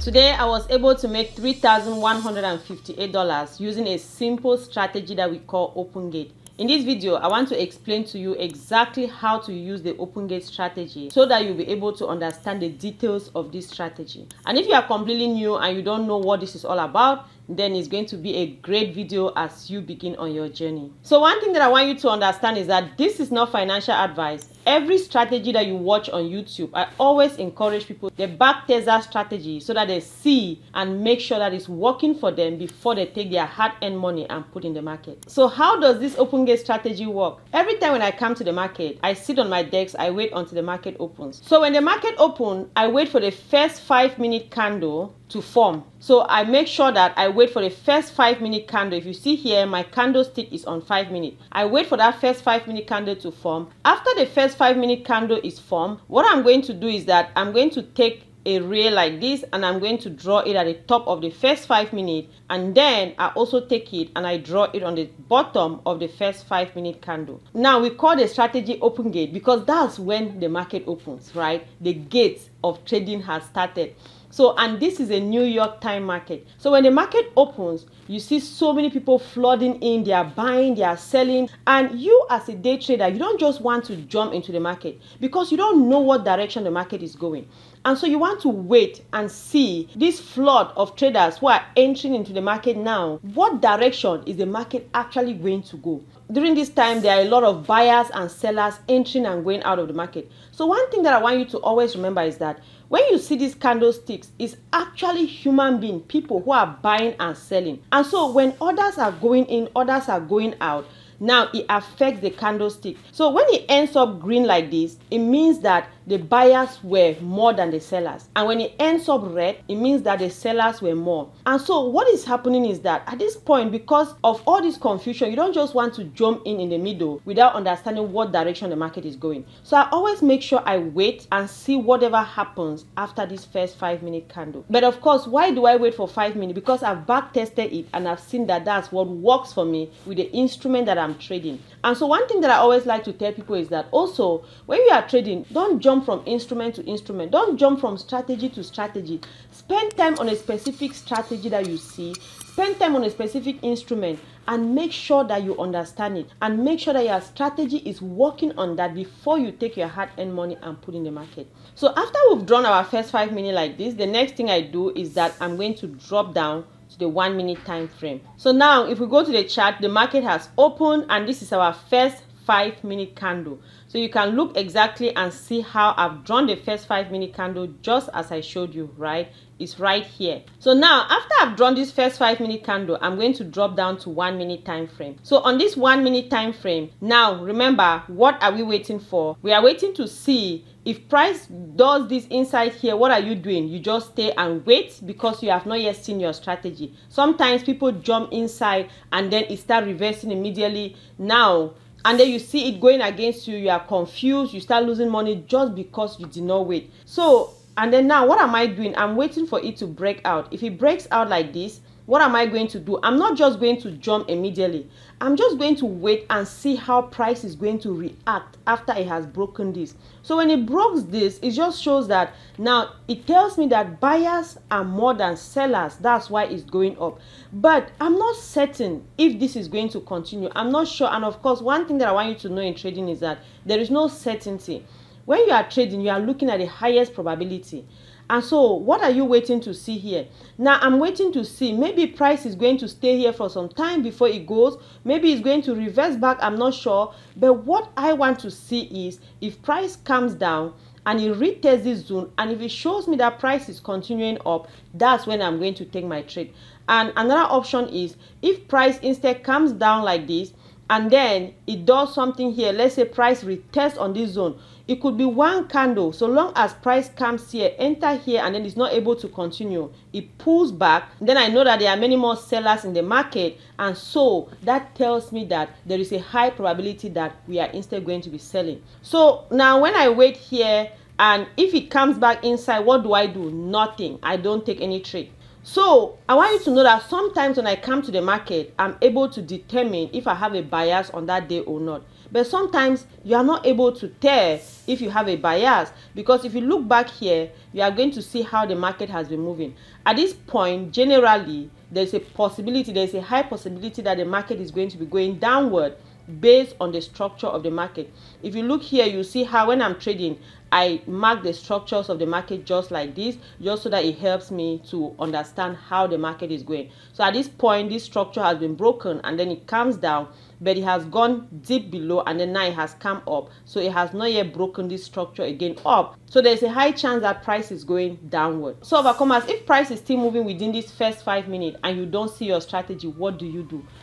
Today, I was able to make $3,158 using a simple strategy that we call open gate. In this video, I want to explain to you exactly how to use the open gate strategy so that you'll be able to understand the details of this strategy. And if you are completely new and you don't know what this is all about, then it's going to be a great video as you begin on your journey. So one thing that I want you to understand is that this is not financial advice. Every strategy that you watch on YouTube, I always encourage people to backtest that strategy so that they see and make sure that it's working for them before they take their hard-earned money and put in the market. So how does this open gate strategy work? Every time when I come to the market, I sit on my desk, I wait until the market opens. So when the market opens, I wait for the first 5-minute candle to form. So I make sure that I wait for the first 5-minute candle. If you see here, my candlestick is on 5 minutes. I wait for that first 5-minute candle to form. After the first 5-minute candle is formed, what I'm going to do is that I'm going to take a ray like this and I'm going to draw it at the top of the first 5 minutes, and then I also take it and I draw it on the bottom of the first 5-minute candle. Now we call the strategy open gate because that's when the market opens, right? The gate of trading has started. So, and this is a New York time market. So when the market opens, you see so many people flooding in, they are buying, they are selling. And you as a day trader, you don't just want to jump into the market because you don't know what direction the market is going. And so you want to wait and see this flood of traders who are entering into the market now. What direction is the market actually going to go? During this time, there are a lot of buyers and sellers entering and going out of the market. So one thing that I want you to always remember is that when you see these candlesticks, it's actually human beings, people who are buying and selling. And so when others are going in, others are going out, now it affects the candlestick. So when it ends up green like this, it means that the buyers were more than the sellers. And when it ends up red, it means that the sellers were more. And so what is happening is that at this point, because of all this confusion, you don't just want to jump in the middle without understanding what direction the market is going. So I always make sure I wait and see whatever happens after this first 5-minute candle. But of course, why do I wait for 5 minutes? Because I've back tested it and I've seen that that's what works for me with the instrument that I'm trading. And so one thing that I always like to tell people is that also when you are trading, don't jump from instrument to instrument. Don't jump from strategy to strategy. Spend time on a specific strategy that you see. Spend time on a specific instrument and make sure that you understand it and make sure that your strategy is working on that before you take your hard-earned money and put in the market. So after we've drawn our first 5 minutes like this, the next thing I do is that I'm going to drop down to the 1 minute time frame. So now if we go to the chart, the market has opened and this is our first 5-minute candle. So you can look exactly and see how I've drawn the first 5-minute candle just as I showed you, right? It's right here. So now after I've drawn this first 5-minute candle, I'm going to drop down to 1 minute time frame. So on this 1 minute time frame, now remember, what are we waiting for? We are waiting to see if price does this inside here. What are you doing? You just stay and wait because you have not yet seen your strategy. Sometimes people jump inside and then it starts reversing immediately. Now and then you see it going against you, you are confused, you start losing money just because you did not wait. So, and then now what am I doing? I'm waiting for it to break out. If it breaks out like this, what am I going to do? I'm not just going to jump immediately. I'm just going to wait and see how price is going to react after it has broken this. So when it broke this, it just shows that now it tells me that buyers are more than sellers. That's why it's going up. But I'm not certain if this is going to continue. I'm not sure. And of course, one thing that I want you to know in trading is that there is no certainty. When you are trading, you are looking at the highest probability. And so what are you waiting to see here? Now I'm waiting to see maybe price is going to stay here for some time before it goes. Maybe it's going to reverse back. I'm not sure. But what I want to see is if price comes down and it retests this zone, and if it shows me that price is continuing up, that's when I'm going to take my trade. And another option is if price instead comes down like this and then it does something here, let's say price retests on this zone, it could be one candle. So long as price comes here, enter here, and then it's not able to continue, it pulls back, then I know that there are many more sellers in the market, and so that tells me that there is a high probability that we are instead going to be selling. So now when I wait here and if it comes back inside, what do? Nothing. I don't take any trade. So I want you to know that sometimes when I come to the market, I'm able to determine if I have a bias on that day or not. But sometimes you are not able to tell if you have a bias, because if you look back here, you are going to see how the market has been moving. At this point, generally, there's a high possibility that the market is going to be going downward based on the structure of the market. If you look here, you see how when I'm trading, I mark the structures of the market just like this, just so that it helps me to understand how the market is going. So at this point, this structure has been broken and then it comes down, but it has gone deep below and then now it has come up. So it has not yet broken this structure again up. So there's a high chance that price is going downward. So overcomers, if price is still moving within this first 5 minutes and you don't see your strategy, what do?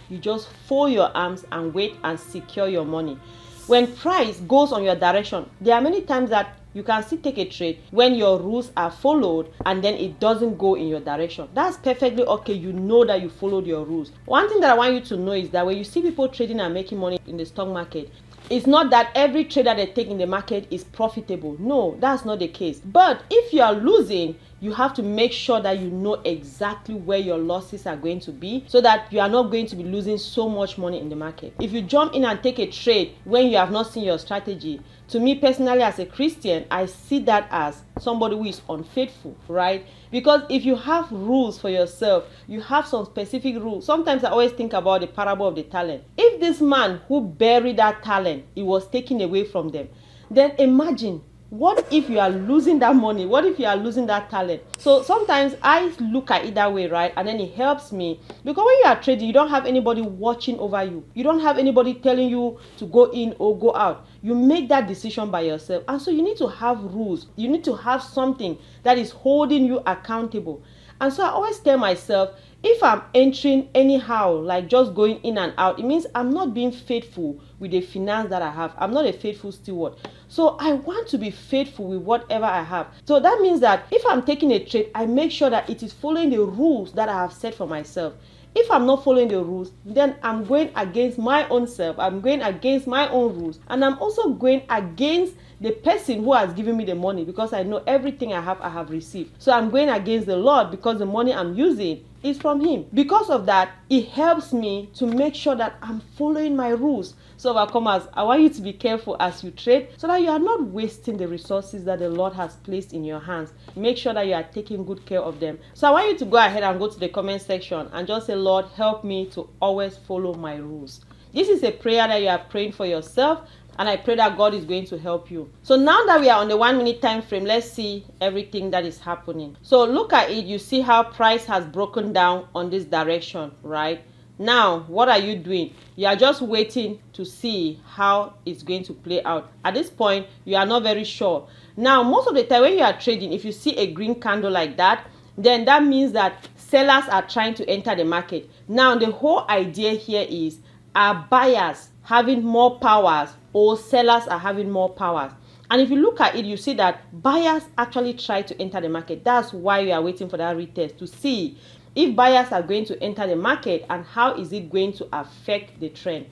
You just fold your arms and wait and secure your money. When price goes on your direction, there are many times that you can still take a trade when your rules are followed and then it doesn't go in your direction. That's perfectly okay. You know that you followed your rules. One thing that I want you to know is that when you see people trading and making money in the stock market, it's not that every trade that they take in the market is profitable. No, that's not the case. But if you are losing, you have to make sure that you know exactly where your losses are going to be, so that you are not going to be losing so much money in the market. If you jump in and take a trade when you have not seen your strategy, to me personally as a Christian, I see that as somebody who is unfaithful, right? Because if you have rules for yourself, you have some specific rules. Sometimes I always think about the parable of the talent. If this man who buried that talent, it was taken away from them, then imagine, what if you are losing that money? What if you are losing that talent? So sometimes I look at it that way, right? And then it helps me, because when you are trading, you don't have anybody watching over you. You don't have anybody telling you to go in or go out. You make that decision by yourself. And so you need to have rules. You need to have something that is holding you accountable. And so I always tell myself, if I'm entering anyhow, like just going in and out, it means I'm not being faithful with the finance that I have. I'm not a faithful steward. So I want to be faithful with whatever I have. So that means that if I'm taking a trade, I make sure that it is following the rules that I have set for myself. If I'm not following the rules, then I'm going against my own self. I'm going against my own rules. And I'm also going against the person who has given me the money, because I know everything I have received. So I'm going against the Lord, because the money I'm using is from Him. Because of that, it helps me to make sure that I'm following my rules. So overcomers, I want you to be careful as you trade, so that you are not wasting the resources that the Lord has placed in your hands. Make sure that you are taking good care of them. So I want you to go ahead and go to the comment section and just say, Lord, help me to always follow my rules. This is a prayer that you are praying for yourself, and I pray that God is going to help you. So now that we are on the 1 minute time frame, let's see everything that is happening. So look at it. You see how price has broken down on this direction, right? Now, what are you doing? You are just waiting to see how it's going to play out. At this point, you are not very sure. Now, most of the time when you are trading, if you see a green candle like that, then that means that sellers are trying to enter the market. Now, the whole idea here is, are buyers having more powers or sellers are having more powers? And if you look at it, you see that buyers actually try to enter the market. That's why we are waiting for that retest to see if buyers are going to enter the market and how is it going to affect the trend.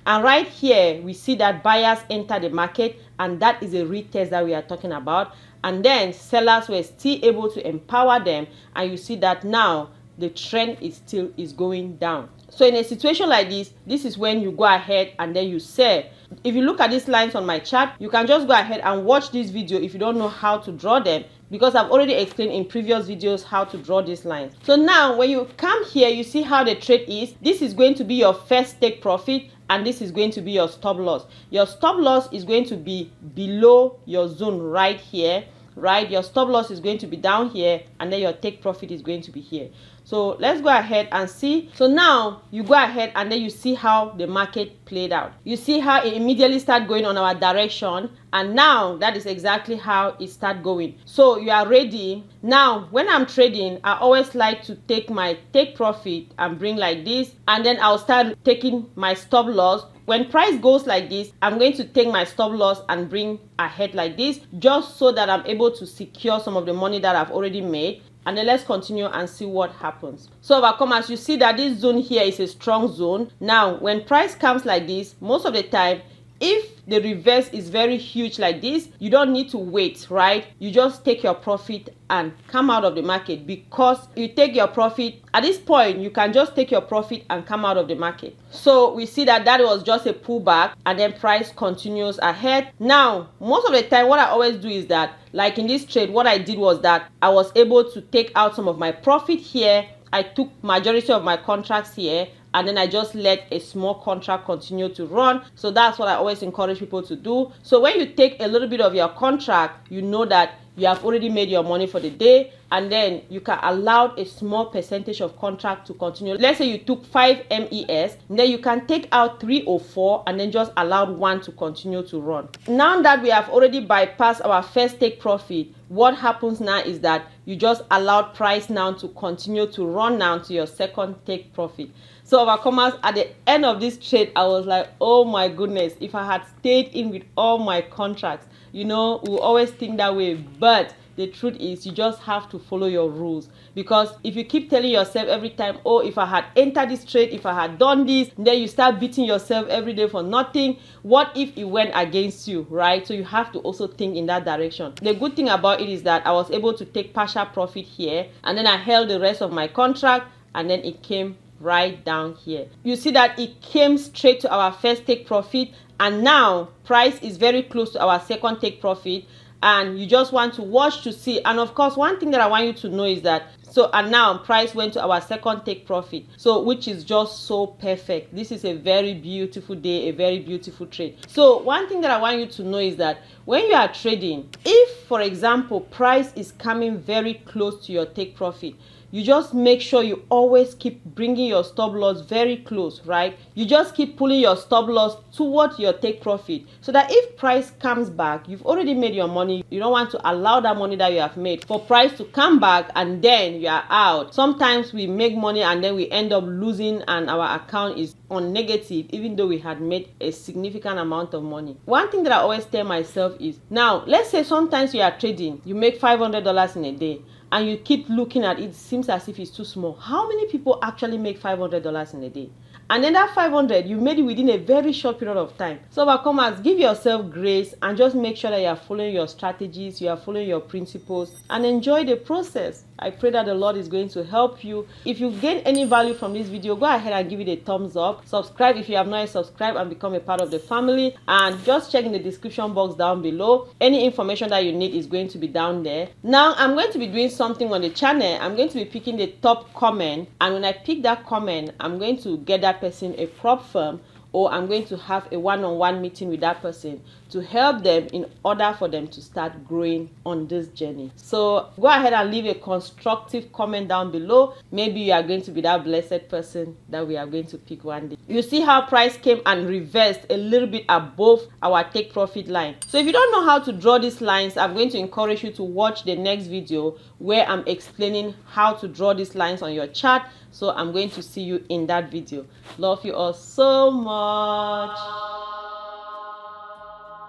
And right here, we see that buyers enter the market, and that is a retest that we are talking about. And then sellers were still able to empower them, and you see that now the trend is going down. So in a situation like this, this is when you go ahead and then you sell. If you look at these lines on my chart, you can just go ahead and watch this video if you don't know how to draw them, because I've already explained in previous videos how to draw these lines. So now when you come here, you see how the trade is. This is going to be your first take profit, and this is going to be your stop loss. Your stop loss is going to be below your zone right here, right? Your stop loss is going to be down here, and then your take profit is going to be here. So let's go ahead and see. So now you go ahead and then you see how the market played out. You see how it immediately started going on our direction, and now that is exactly how it started going. So you are ready. Now when I'm trading, I always like to take my take profit and bring like this, and then I'll start taking my stop loss. When price goes like this, I'm going to take my stop loss and bring ahead like this, just so that I'm able to secure some of the money that I've already made. And then let's continue and see what happens. So overcomers, you see that this zone here is a strong zone. Now, when price comes like this, most of the time, If the reverse is very huge like this, you don't need to wait, right? You just take your profit and come out of the market, because you take your profit at this point, you can just take your profit and come out of the market. So we see that was just a pullback, and then price continues ahead. Now, most of the time, what I always do is that, like in this trade, what I did was that I was able to take out some of my profit here. I took majority of my contracts here, and then I just let a small contract continue to run. So that's what I always encourage people to do. So when you take a little bit of your contract, you know that you have already made your money for the day, and then you can allow a small percentage of contract to continue. Let's say you took 5 MES, and then you can take out 3 or 4 and then just allow 1 to continue to run. Now that we have already bypassed our first take profit, what happens now is that you just allowed price now to continue to run now to your second take profit. So overcomers, at the end of this trade, I was like, oh my goodness, if I had stayed in with all my contracts. We always think that way, but the truth is you just have to follow your rules. Because if you keep telling yourself every time, oh, if I had entered this trade, if I had done this, then you start beating yourself every day for nothing. What if it went against you, right? So you have to also think in that direction. The good thing about it is that I was able to take partial profit here, and then I held the rest of my contract, and then it came right down here. You see that it came straight to our first take profit, and now price is very close to our second take profit, and you just want to watch to see. And of course, one thing that I want you to know is that, and now price went to our second take profit, so which is just so perfect. This is a very beautiful day, a very beautiful trade. So one thing that I want you to know is that when you are trading, if for example price is coming very close to your take profit, you just make sure you always keep bringing your stop loss very close, right? You just keep pulling your stop loss towards your take profit, so that if price comes back, you've already made your money. You don't want to allow that money that you have made for price to come back and then you are out. Sometimes we make money and then we end up losing, and our account is on negative, even though we had made a significant amount of money. One thing that I always tell myself is, now let's say sometimes you are trading, you make $500 in a day, and you keep looking at it, it seems as if it's too small. How many people actually make $500 in a day? And then that 500, you made it within a very short period of time. So overcomers, give yourself grace and just make sure that you are following your strategies, you are following your principles, and enjoy the process. I pray that the Lord is going to help you. If you gain any value from this video, go ahead and give it a thumbs up. Subscribe if you have not yet subscribed and become a part of the family. And just check in the description box down below. Any information that you need is going to be down there. Now, I'm going to be doing something on the channel. I'm going to be picking the top comment. And when I pick that comment, I'm going to get that person a prop firm, or I'm going to have a one-on-one meeting with that person to help them in order for them to start growing on this journey. So go ahead and leave a constructive comment down below. Maybe you are going to be that blessed person that we are going to pick one day. You see how price came and reversed a little bit above our take profit line. So if you don't know how to draw these lines, I'm going to encourage you to watch the next video where I'm explaining how to draw these lines on your chart. So I'm going to see you in that video. Love you all so much.